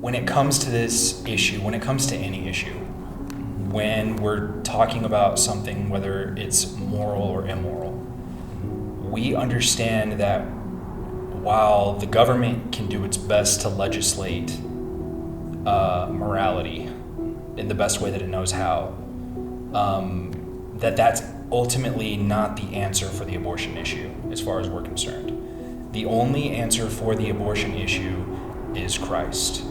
when it comes to this issue, when it comes to any issue, when we're talking about something, whether it's moral or immoral, we understand that while the government can do its best to legislate morality in the best way that it knows how, that's ultimately not the answer for the abortion issue, as far as we're concerned. The only answer for the abortion issue is Christ.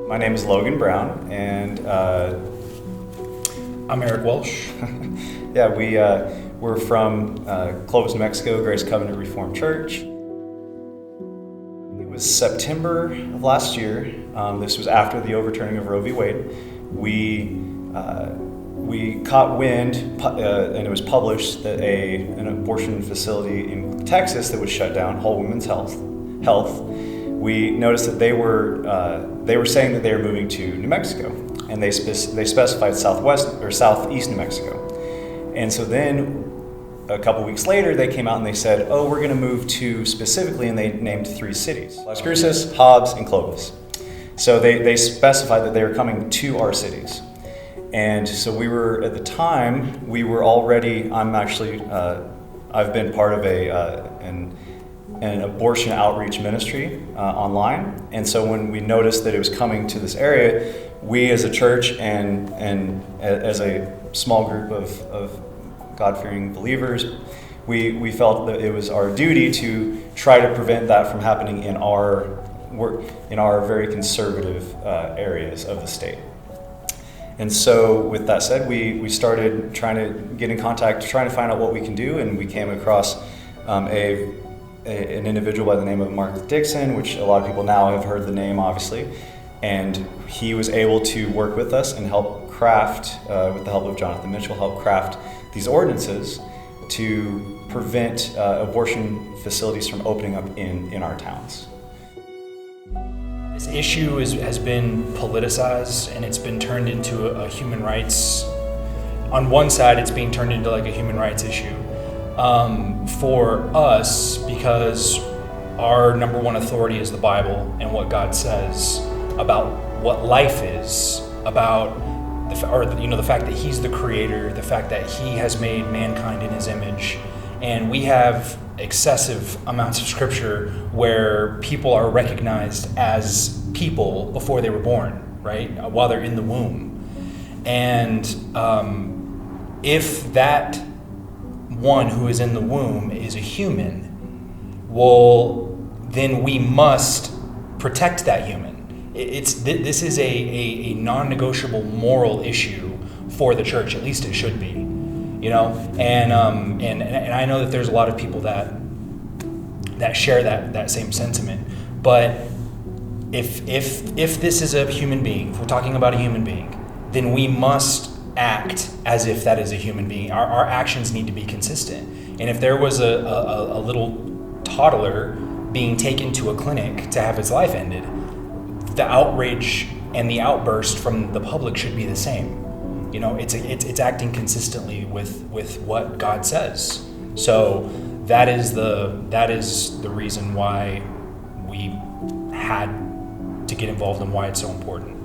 My name is Logan Brown, and I'm Erick Welsh. Yeah, we're from Clovis, New Mexico, Grace Covenant Reformed Church. It was September of last year. This was after the overturning of Roe v. Wade. We caught wind, and it was published that an abortion facility in Texas that was shut down, Whole Women's Health. We noticed that they were saying that they were moving to New Mexico, and they specified southeast New Mexico. And so then a couple weeks later, they came out and they said, oh, we're going to move to specifically, and they named 3 cities: Las Cruces, Hobbs, and Clovis. So they specified that they were coming to our cities. And so we were, at the time, I've been part of an abortion outreach ministry online. And so when we noticed that it was coming to this area, we as a church and as a small group of God-fearing believers, we felt that it was our duty to try to prevent that from happening in our very conservative areas of the state. And so with that said, we started trying to get in contact, trying to find out what we can do, and we came across an individual by the name of Mark Dixon, which a lot of people now have heard the name, obviously. And he was able to work with us and help craft, with the help of Jonathan Mitchell, help craft these ordinances to prevent abortion facilities from opening up in our towns. This issue has been politicized, and it's been turned into a human rights. On one side, it's being turned into like a human rights issue. For us, because our number one authority is the Bible and what God says about what life is, about the fact that He's the Creator, the fact that He has made mankind in His image, and we have excessive amounts of Scripture where people are recognized as people before they were born, right, while they're in the womb, and if that one who is in the womb is a human, well, then we must protect that human. This is a non-negotiable moral issue for the church. At least it should be, And I know that there's a lot of people that share that same sentiment. But if this is a human being, if we're talking about a human being, then we must act as if that is a human being. Our actions need to be consistent. And if there was a little toddler being taken to a clinic to have its life ended, the outrage and the outburst from the public should be the same. It's acting consistently with what God says. So that is the reason why we had to get involved and why it's so important.